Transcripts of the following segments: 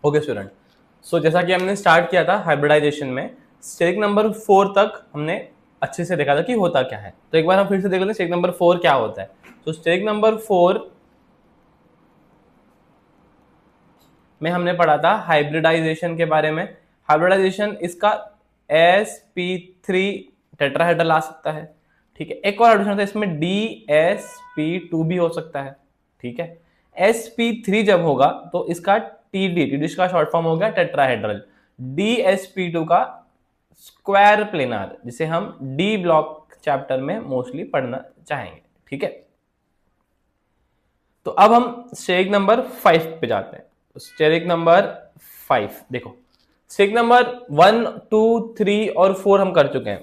Okay student, सो जैसा कि हमने स्टार्ट किया था हाइब्रिडाइजेशन में, स्टेज नंबर 4 तक हमने अच्छे से देखा था कि होता क्या है। तो एक बार हम फिर से देख लेते हैं स्टेज नंबर 4 क्या होता है। तो स्टेज नंबर 4 में हमने पढ़ा था हाइब्रिडाइजेशन के बारे में। हाइब्रिडाइजेशन इसका sp3 टेट्राहेड्रल आ सकता है, ठीक है। एक और एडिशन था इसमें dsp2 भी हो सकता है, ठीक है। sp3 जब होगा तो इसका टीडी का शॉर्ट फॉर्म हो गया टेट्राहेड्रल, dsp2 का स्क्वायर प्लेनार, जिसे हम डी ब्लॉक चैप्टर में मोस्टली पढ़ना चाहेंगे, ठीक है। तो अब हम स्टेज नंबर 5 पे जाते हैं। स्टेज नंबर 5 देखो, स्टेज नंबर 1 2 3 और 4 हम कर चुके हैं।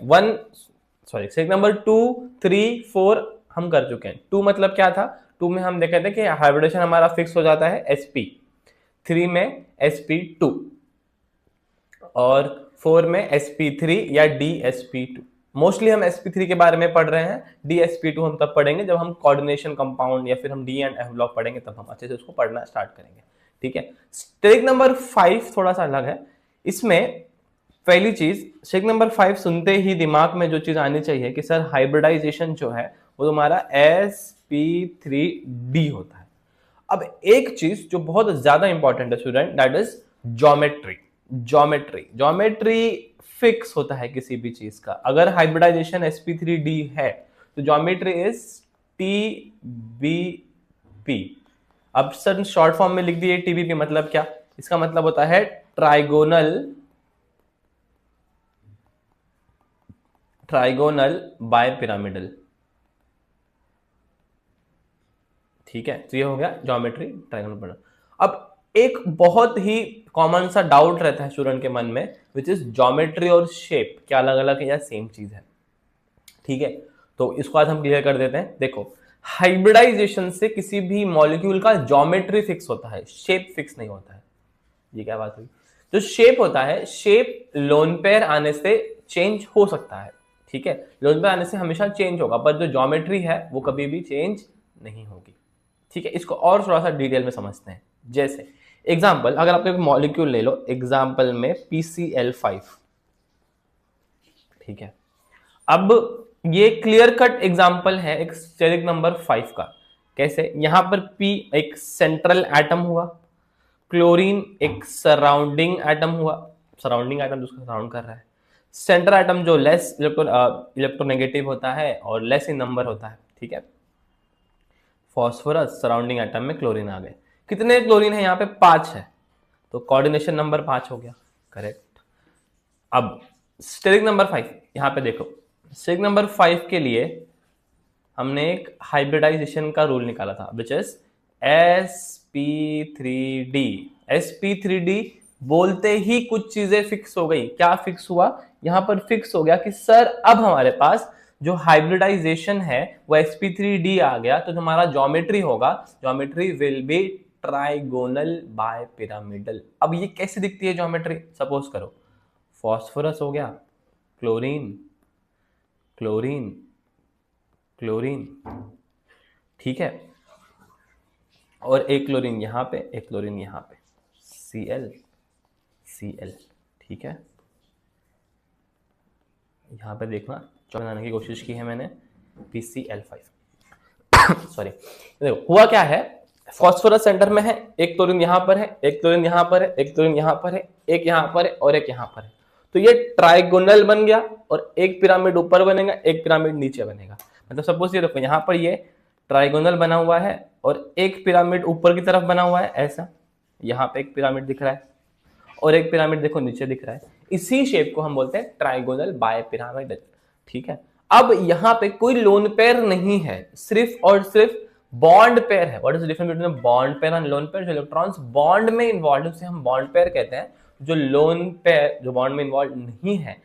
स्टेज नंबर 2 3 4 हम कर चुके हैं। 2 मतलब क्या था, 2 में हम देखे थे कि हाइब्रिडेशन हमारा फिक्स हो जाता है sp, 3 में sp2 और 4 में sp3 या dsp2। मोस्टली हम sp3 के बारे में पढ़ रहे हैं, dsp2 हम तब पढ़ेंगे जब हम कोऑर्डिनेशन कंपाउंड या फिर हम डी एंड एफ ब्लॉक पढ़ेंगे, तब हम अच्छे से उसको पढ़ना स्टार्ट करेंगे, ठीक है। स्टेज नंबर 5 थोड़ा सा अलग है। इसमें पहली चीज, स्टेज नंबर 5 सुनते ही दिमाग में जो चीज आनी चाहिए कि सर हाइब्रिडाइजेशन जो है वो तुम्हारा sp3d होता है। अब एक चीज जो बहुत ज्यादा इंपॉर्टेंट है student, that is geometry. Geometry fix होता है किसी भी चीज का। अगर हाइब्रिडाइजेशन sp3d है तो ज्योमेट्री इज tbp। अब सर शॉर्ट फॉर्म में लिख दिए tbp, मतलब क्या? इसका मतलब होता है ट्राइगोनल बाय पिरामिडल, ठीक है। तो ये हो गया ज्योमेट्री ट्राइगोनल बाय। अब एक बहुत ही कॉमन सा डाउट रहता है स्टूडेंट के मन में, विच इज ज्योमेट्री और शेप क्या अलग अलग है या सेम चीज है, ठीक है। तो इसको आज हम क्लियर कर देते हैं। देखो, हाइब्रिडाइजेशन से किसी भी मॉलिक्यूल का ज्योमेट्री फिक्स होता है, शेप फिक्स नहीं होता है। ये क्या बात हुई? जो शेप होता है, शेप लोन पेयर आने से चेंज हो सकता है, ठीक है। लोन पेयर आने से हमेशा चेंज होगा, पर जो ज्योमेट्री है वो कभी भी चेंज नहीं होगी, ठीक है। इसको और थोड़ा सा डिटेल में समझते हैं। जैसे एग्जाम्पल, अगर आप एक मॉलिक्यूल ले लो, एग्जाम्पल में PCl5, ठीक है। अब ये क्लियर कट एग्जाम्पल है एक स्टेरिक नंबर 5 का। कैसे? यहां पर P एक सेंट्रल एटम हुआ, क्लोरीन एक सराउंडिंग एटम हुआ, सराउंडिंग एटम जिसको सराउंड कर रहा है, सेंटर एटम जो लेस इलेक्ट्रोनेगेटिव होता है और लेस इन नंबर होता है, ठीक है। फॉस्फोरस सराउंडिंग एटम में क्लोरीन आ गए। कितने क्लोरीन है यहाँ पे? 5 है, तो कोऑर्डिनेशन नंबर 5 हो गया, करेक्ट। अब स्टेरिक नंबर 5 यहां पे देखो, स्टेरिक नंबर 5 के लिए हमने एक हाइब्रिडाइजेशन का रूल निकाला था, विच इज sp3d। sp3d बोलते ही कुछ चीजें फिक्स हो गई। क्या फिक्स हुआ? यहां पर फिक्स हो गया कि सर अब हमारे पास जो हाइब्रिडाइजेशन है वो sp3d आ गया, तो हमारा ज्योमेट्री होगा, geometry will be trigonal bipyramidal. अब ये कैसे दिखती है ज्योमेट्री? सपोज करो फॉस्फोरस हो गया, क्लोरीन, क्लोरीन, क्लोरीन, ठीक है, और एक क्लोरीन यहां पे, एक क्लोरीन यहां पे, Cl, Cl, ठीक है। यहां पे देखना, चौक बनाने की कोशिश की है मैंने, PCl5 सॉरी। देखो हुआ क्या है, फॉस्फोरस सेंटर में है, एक क्लोरीन यहां पर है, एक क्लोरीन यहां पर है, एक क्लोरीन यहां पर है, एक यहां पर है और एक यहां पर है। तो ये ट्राइगोनल बन गया और एक पिरामिड ऊपर बनेगा, एक पिरामिड नीचे बनेगा। मतलब सपोज ये देखो, यहां पर ये ट्राइगोनल बना हुआ है और एक पिरामिड ऊपर की तरफ बना हुआ है ऐसा, यहां पे एक पिरामिड दिख रहा है और एक पिरामिड देखो नीचे दिख रहा है। इसी शेप को हम बोलते हैं ट्राइगोनल बाय पिरामिडल, ठीक है। अब यहां पे कोई लोन पेयर नहीं है, सिर्फ और सिर्फ बॉन्ड पेयर है। What is the difference between bond pair and lone pair? जो इलेक्ट्रॉन्स बॉन्ड में इन्वॉल्व है उसे हम बॉन्ड पेयर कहते हैं, जो लोन पेयर जो बॉन्ड में इन्वॉल्व नहीं है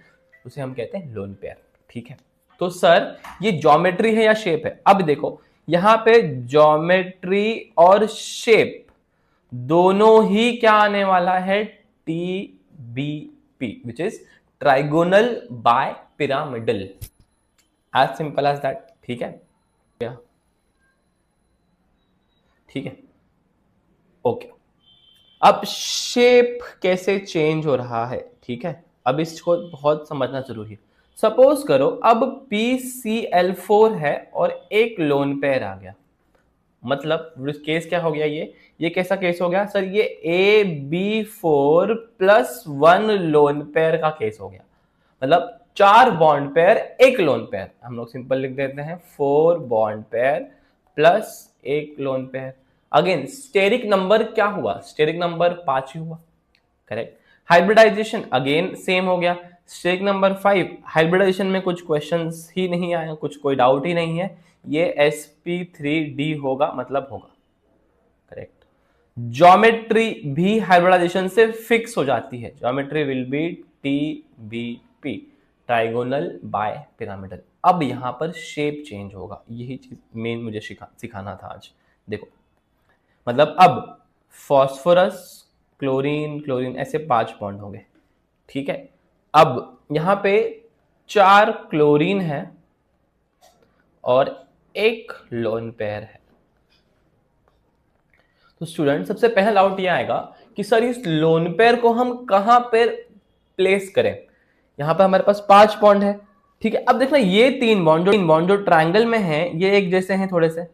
उसे हम कहते हैं लोन पेयर, ठीक है। तो सर ये ज्योमेट्री है या शेप है? अब देखो यहां पे ज्योमेट्री और शेप दोनों ही क्या आने वाला है? TBP, which is trigonal bipyramidal, as simple as that, ठीक है, ठीक है, ओके। अब शेप कैसे चेंज हो रहा है, ठीक है, अब इसको बहुत समझना जरूरी है। सपोज करो अब PCl4 है और एक लोन पेयर आ गया, मतलब केस क्या हो गया, ये कैसा केस हो गया सर, ये AB4 प्लस 1 लोन पेयर का केस हो गया। मतलब 4 बॉन्ड पेयर एक लोन पेयर, हम लोग सिंपल लिख देते हैं 4 बॉन्ड पेयर प्लस एक lone pair. Again steric number क्या हुआ, स्टेरिक नंबर 5 ही हुआ, करेक्ट। हाइब्रिडाइजेशन अगेन सेम हो गया, स्टेरिक नंबर 5। हाइब्रिडाइजेशन में कुछ क्वेश्चंस ही नहीं आए, कुछ कोई डाउट ही नहीं है, ये sp3d होगा, मतलब होगा, करेक्ट। ज्योमेट्री भी हाइब्रिडाइजेशन से फिक्स हो जाती है, geometry will be TBP, trigonal bipyramidal. अब यहां पर शेप चेंज होगा, यही चीज मेन मुझे सिखाना था आज। देखो मतलब अब फॉस्फोरस क्लोरीन क्लोरीन ऐसे 5 बॉन्ड होंगे, ठीक है। अब यहां पे 4 क्लोरीन है और एक लोन पेयर है। तो स्टूडेंट सबसे पहला डाउट ये आएगा कि सर इस लोन पेयर को हम कहां पर प्लेस करें। यहां पर हमारे पास 5 बॉन्ड है, ठीक है। अब देखना ये 3 बॉन्ड जो ट्रायंगल में है ये एक जैसे हैं थोड़े से,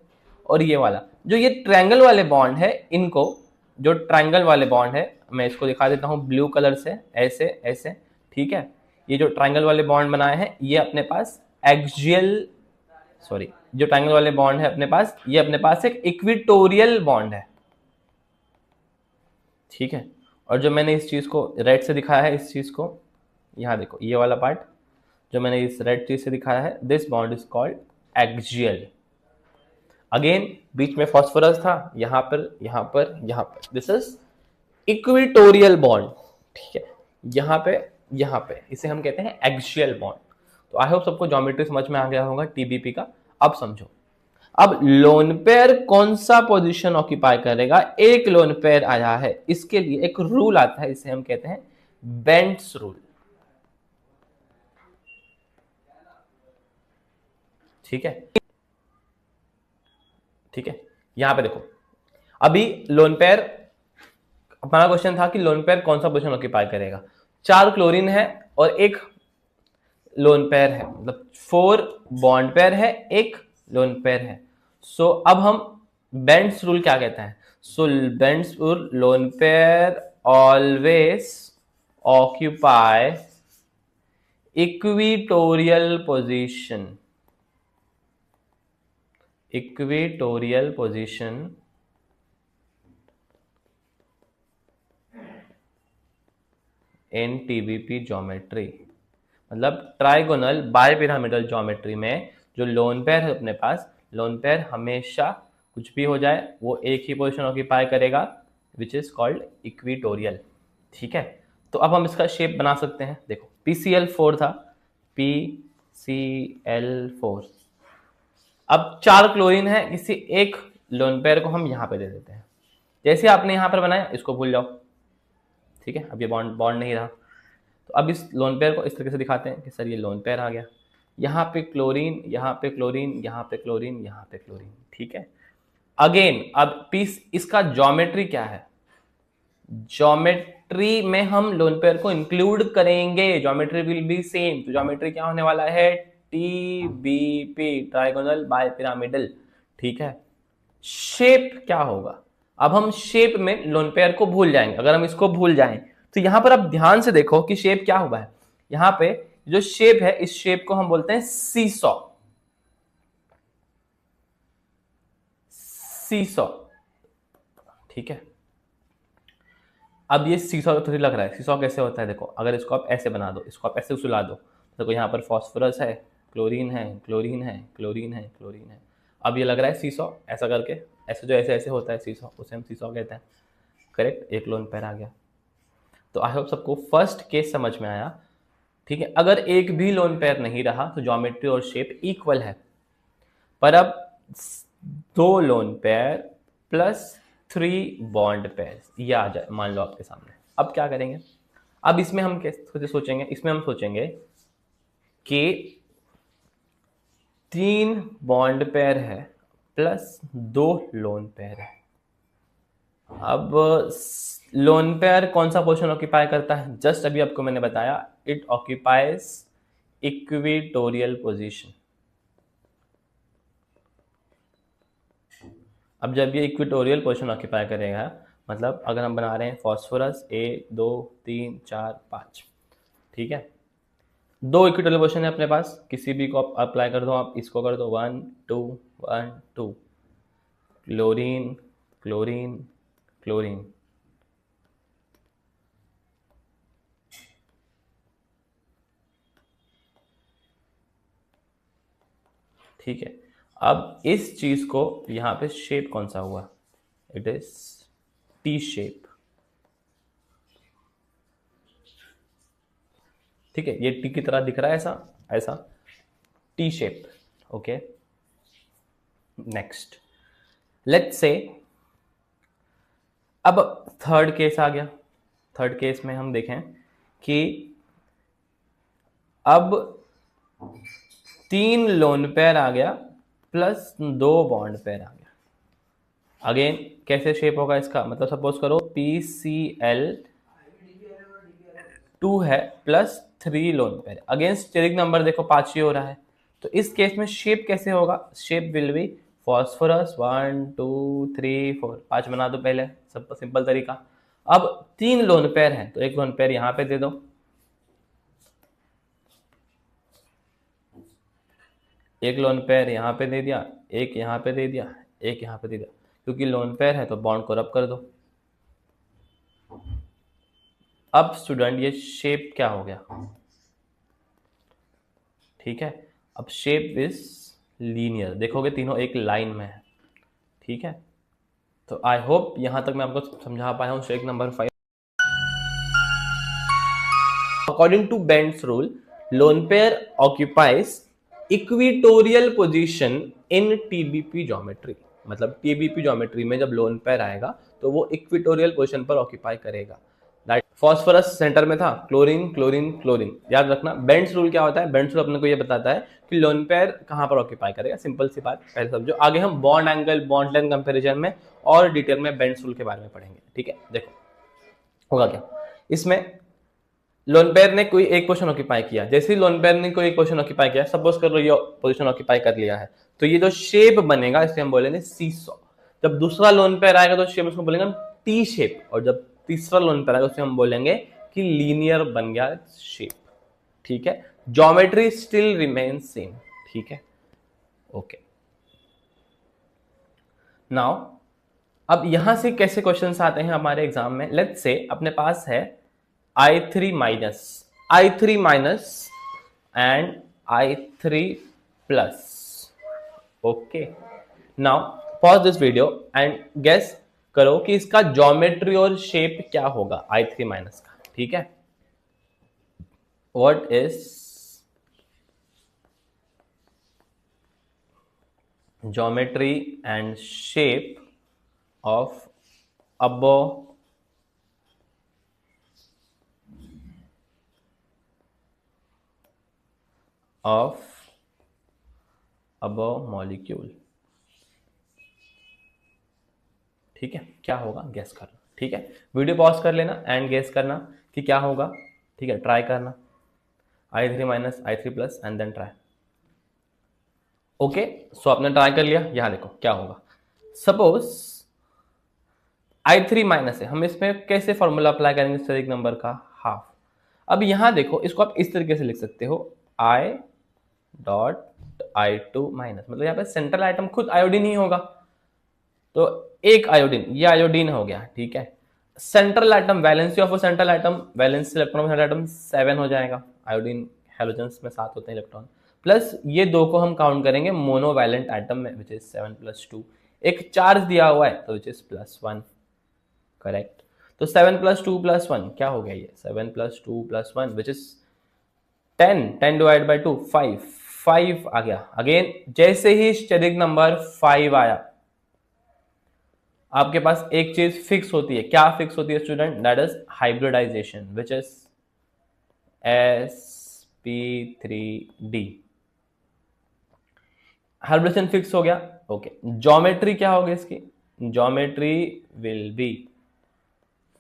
और ये वाला जो ये ट्रायंगल वाले बॉन्ड है, इनको जो ट्रायंगल वाले बॉन्ड है मैं इसको दिखा देता हूं ब्लू कलर से, ऐसे ऐसे, ठीक है। ये जो ट्रायंगल वाले बॉन्ड बनाए हैं ये अपने पास एक्सियल, सॉरी, जो ट्रायंगल वाले बॉन्ड है अपने पास, ये अपने पास एक इक्विटोरियल बॉन्ड है, ठीक है। और जो मैंने इस चीज को रेड से दिखाया है, इस चीज को यहां देखो, ये वाला पार्ट जो मैंने इस रेड चीज से दिखाया है, this bond is called axial. Again बीच में फॉस्फोरस था, यहां पर यहां पर यहां पर, दिस इज इक्विटोरियल बॉन्ड, ठीक है। यहां पे इसे हम कहते हैं एक्सियल बॉन्ड। तो आई होप सबको ज्योमेट्री समझ में आ गया होगा TBP का। अब समझो, अब लोन पेयर कौन सा पोजीशन ऑक्यूपाई करेगा, एक लोन पेयर आया है, इसके लिए एक रूल आता है, इसे हम कहते हैं बेंट्स रूल, ठीक है, ठीक है। यहां पे देखो अभी लोन पेयर, हमारा क्वेश्चन था कि लोन पेयर कौन सा पोजीशन ऑक्यूपाई करेगा। 4 क्लोरीन है और एक लोन पेयर है, मतलब 4 बॉन्ड पेयर है, एक लोन पेयर है। सो अब हम बेंट्स रूल क्या कहता है, so Bent's rule, lone pair always occupy equatorial position, equatorial position in TBP geometry. मतलब ट्राइगोनल बायपिरामिडल ज्योमेट्री में जो लोन पेयर है अपने पास, लोन पेयर हमेशा कुछ भी हो जाए वो एक ही पोजीशन ऑक्यूपाई करेगा, विच इज कॉल्ड इक्विटोरियल, ठीक है। तो अब हम इसका शेप बना सकते हैं, देखो PCl4 था, PCl4। अब 4 क्लोरीन है, किसी एक लोन पेयर को हम यहां पे दे देते हैं, जैसे आपने यहां पर बनाया इसको भूल जाओ, ठीक है। अब ये बॉन्ड बॉन्ड नहीं रहा, तो अब इस लोन पेयर को इस तरीके से दिखाते हैं कि सर ये लोन पेयर आ गया, यहाँ पे क्लोरीन, यहाँ पे क्लोरीन, यहाँ पे क्लोरीन, यहाँ पे क्लोरीन, ठीक है। अगेन अब पीस इसका ज्योमेट्री क्या है, ज्योमेट्री में हम लोन पेयर को इंक्लूड करेंगे, ज्योमेट्री विल बी सेम। तो ज्योमेट्री क्या होने वाला है, TBP, ट्राइगोनल बाय पिरामिडल, ठीक है। शेप क्या होगा, अब हम शेप में लोन पेयर को भूल जाएंगे, अगर हम इसको भूल जाएं तो यहां पर अब ध्यान से देखो कि शेप क्या हुआ है। यहां पे जो शेप है, इस शेप को हम बोलते हैं सीसॉ, सीसॉ, ठीक है। अब ये सीसॉ थोड़ी लग रहा है, सीसॉ कैसे होता है, देखो अगर इसको आप ऐसे बना दो, इसको आप ऐसे उछला दो, देखो यहाँ पर फॉस्फोरस है, क्लोरीन है, क्लोरीन है, क्लोरीन है, क्लोरीन है। अब ये लग रहा है सीसॉ, ऐसा करके, ऐसे जो ऐसे ऐसे होता है सीसॉ, उसे हम सीसॉ कहते हैं, करेक्ट। एक लोन पेयर आ गया। तो आई होप सबको फर्स्ट केस समझ में आया, ठीक है। अगर एक भी लोन पेयर नहीं रहा तो ज्योमेट्री और शेप इक्वल है, पर अब 2 lone pair plus 3 bond pair ये आ जाए मान लो आपके सामने, अब क्या करेंगे। अब इसमें हम कैसे सोचेंगे, इसमें हम सोचेंगे कि 3 बॉन्ड पेयर है प्लस 2 लोन पेयर है, अब लोन पेयर कौन सा पोजीशन ऑक्यूपाई करता है? जस्ट अभी आपको मैंने बताया, इट ऑक्यूपाइज इक्वेटोरियल पोजीशन। अब जब ये इक्वेटोरियल पोजीशन ऑक्यूपाई करेगा, मतलब अगर हम बना रहे हैं फॉस्फोरस 1 2 3 4 5, ठीक है, दो इक्वेटोरियल पोजीशन है अपने पास, किसी भी को अप्लाई कर दो आप, इसको कर दो 1 2 1 2, क्लोरीन क्लोरीन क्लोरीन, ठीक है। अब इस चीज को यहां पे शेप कौन सा हुआ? इट इज टी शेप, ठीक है, ये टी की तरह दिख रहा है, ऐसा ऐसा T shape. Okay, next let's say अब थर्ड केस आ गया। थर्ड केस में हम देखें कि अब 3 लोन पेयर आ गया प्लस 2 बॉन्ड पेयर आ गया। अगेन कैसे शेप होगा इसका? मतलब सपोज करो PCl2 है plus 3 lone pair, again steric number देखो 5 ही हो रहा है, तो इस केस में शेप कैसे होगा? शेप विल बी फॉस्फोरस 1 2 3 4, 5 बना दो पहले, सब सिंपल तरीका। अब 3 लोन पेयर है तो एक लोन पेयर यहां पे दे दो, एक लोन पेयर यहाँ पे दे दिया, एक यहाँ पे दे दिया, एक यहाँ पे दे दिया, क्योंकि लोन पेयर है तो बॉन्ड को रब कर दो। अब स्टूडेंट ये शेप क्या हो गया? ठीक है, अब शेप इज लीनियर, देखोगे तीनों एक लाइन में है, ठीक है। तो आई होप यहां तक मैं आपको समझा पाया हूं steric number 5। According to Bent's rule, lone pair occupies equatorial position in TBP geometry, मतलब टीबीपी ज्योमेट्री में जब लोन पेयर आएगा तो वो इक्वेटोरियल पोजीशन पर ऑक्यूपाई करेगा। फॉस्फोरस सेंटर में था, क्लोरीन क्लोरीन क्लोरीन, याद रखना बेंड्स रूल क्या होता है। बेंड्स रूल अपने को ये बताता है कि लोन पेयर कहां पर ऑक्यूपाई करेगा, सिंपल सी बात पहले समझो, आगे हम bond angle bond length comparison में और डिटेल में बेंड्स रूल के बारे में पढ़ेंगे, ठीक है। देखो होगा क्या इसमें, लोन पेयर ने कोई एक पोजीशन ऑक्यूपाई किया, जैसे ही लोन पेयर ने कोई एक पोजीशन ऑक्यूपाई किया, सपोज कर लो ये पोजीशन ऑक्यूपाई कर लिया है, तो ये जो शेप बनेगा इसे हम बोलेंगे सीसॉ। जब दूसरा लोन पेयर आएगा तो शेप उसको बोलेंगे टी शेप, और जब तीसरा लोन पेयर आएगा उसे हम बोलेंगे कि लीनियर बन गया शेप, ठीक है। ज्योमेट्री स्टिल रिमेन सेम, ठीक है, ओके। नाउ अब यहां से कैसे क्वेश्चंस आते हैं हमारे एग्जाम में? लेट्स से अपने पास है I3 minus and I3 plus, okay. Now pause this video and guess करो कि इसका ज्योमेट्री और शेप क्या होगा I3 माइनस का, ठीक है। What is geometry and shape of above molecule, ठीक है। क्या होगा गेस करना, ठीक है। वीडियो पॉज कर लेना एंड गेस करना कि क्या होगा, ठीक है, ट्राई करना। I3 minus I3 plus and then try, okay. So आपने ट्राई कर लिया, यहां देखो क्या होगा। सपोज I3 माइनस है, हम इसमें कैसे फॉर्मूला अप्लाई करेंगे स्टेरिक नंबर का? हाफ। अब यहां देखो इसको आप इस तरीके से लिख सकते हो, I डॉट I2 माइनस, मतलब यहाँ पे सेंट्रल आइटम खुद आयोडीन ही होगा, तो एक आयोडीन, ये आयोडीन हो गया, ठीक है। Central item, valency of central item, valency electron of central item 7 हो जाएगा, आयोडीन हैलोजेंस में 7 होते हैं इलेक्ट्रॉन, प्लस ये दो को हम काउंट करेंगे मोनोवैलेंट आइटम में, विच इज 7 + 2, एक चार्ज दिया हुआ है तो विच इज +1, करेक्ट। तो 7 + 2 + 1 क्या हो गया? ये 7 + 2 + 1 विच इज 10 डिवाइड बाई 2 5 आ गया। अगेन जैसे ही स्टेरिक नंबर 5 आया, आपके पास एक चीज फिक्स होती है, क्या फिक्स होती है student? That is hybridization, which is sp3d। Hybridization fix हो गया, ओके। ज्योमेट्री क्या होगी इसकी? Geometry will be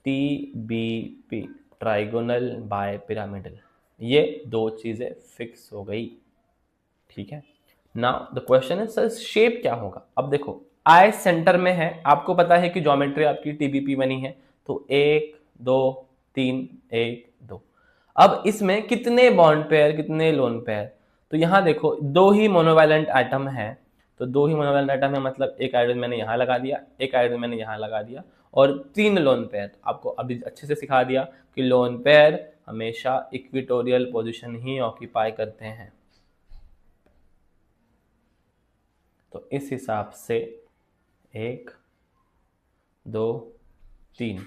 TBP, trigonal bipyramidal. ये दो चीजें फिक्स हो गई, ठीक है। नाउ द क्वेश्चन है सर शेप क्या होगा। अब देखो आई सेंटर में है, आपको पता है कि ज्योमेट्री आपकी TBP बनी है, तो 1 2 3 1 2। अब इसमें कितने बॉन्ड पेयर कितने लोन पेयर, तो यहां देखो दो ही मोनोवैलेंट एटम है, तो दो ही मोनोवैलेंट एटम है, मतलब एक हाइड्रोजन मैंने यहां लगा दिया, एक हाइड्रोजन मैंने यहां लगा दिया, और 3 लोन पेयर। आपको अभी अच्छे से सिखा दिया कि लोन पेयर हमेशा इक्विटोरियल पोजीशन ही ऑक्यूपाई करते हैं। तो इस हिसाब से 1 2 3,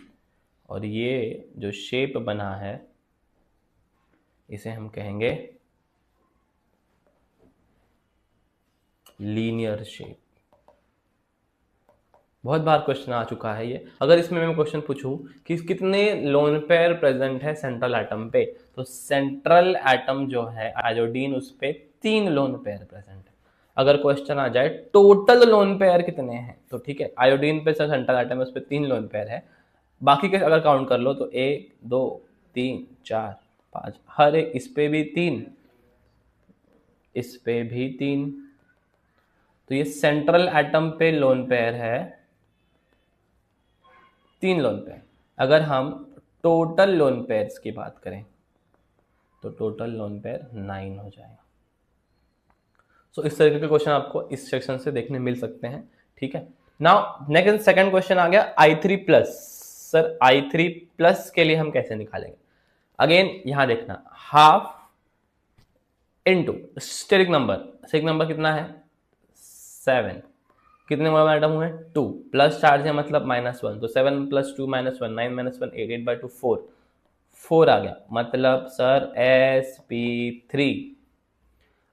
और ये जो शेप बना है इसे हम कहेंगे लीनियर शेप। बहुत बार क्वेश्चन आ चुका है ये। अगर इसमें मैं क्वेश्चन पूछूं कि कितने लोन पेयर प्रेजेंट है सेंट्रल एटम पे, तो सेंट्रल एटम जो है आयोडीन, उस पे 3 लोन पेयर प्रेजेंट है। अगर क्वेश्चन आ जाए टोटल लोन पेयर कितने हैं, तो ठीक है आयोडीन पे सेंट्रल एटम है उस पे 3 लोन पेयर है, बाकी के अगर काउंट कर लो तो 1 2 3 4 5, हर एक, इस पे भी 3, इस पे भी 3, तो ये सेंट्रल एटम पे लोन पेयर है 3 लोन पेयर। अगर हम टोटल लोन पेयर्स की बात करें तो टोटल लोन पेयर 9 हो जाएगा। सो इस तरीके के क्वेश्चन आपको इस सेक्शन से देखने मिल सकते हैं, ठीक है। नाउ नेक्स्ट सेकंड क्वेश्चन आ गया I3 plus. Sir I3 plus के लिए हम कैसे निकालेंगे। अगेन यहां देखना, हाफ इनटू स्टेरिक नंबर कितना है 7, कितने मोबाइल आइटम हुए 2, प्लस चार्ज है मतलब -1, तो 7 + 2 -1 9 -1 8 8/2 4 आ गया, मतलब सर sp3।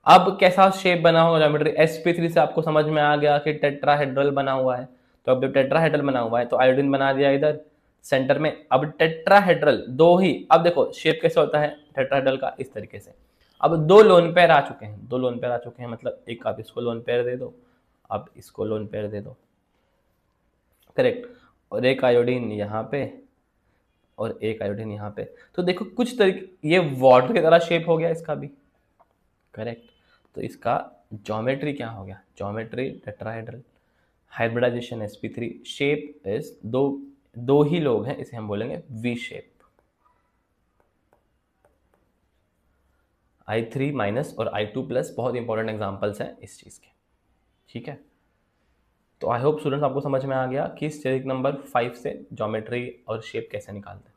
अब कैसा शेप बना होगा ज्योमेट्री, sp3 से आपको समझ में आ गया कि टेट्राहेड्रल बना हुआ है, तो अब जब टेट्राहेड्रल बना हुआ है तो आयोडीन बना दिया इधर सेंटर में। अब टेट्राहेड्रल दो ही, अब देखो शेप कैसे होता है टेट्राहेड्रल का, इस तरीके से। अब 2 लोन पेयर आ चुके हैं, 2 लोन पेयर आ चुके हैं, मतलब एक आप इसको लोन पेयर दे दो, अब इसको लोन पेयर दे दो, करेक्ट, और एक आयोडीन यहाँ पे और एक आयोडीन यहाँ पे। तो देखो कुछ तरीके, ये वाटर की तरह शेप हो गया इसका भी, करेक्ट। तो इसका ज्योमेट्री क्या हो गया, geometry tetrahedral, hybridization sp3, shape is दो ही लोग हैं, इसे हम बोलेंगे वी शेप। I3 माइनस और I2 प्लस बहुत इंपॉर्टेंट एग्जांपल्स हैं इस चीज के, ठीक है। तो आई होप स्टूडेंट्स आपको समझ में आ गया कि स्टेरिक नंबर 5 से ज्योमेट्री और शेप कैसे निकालते हैं।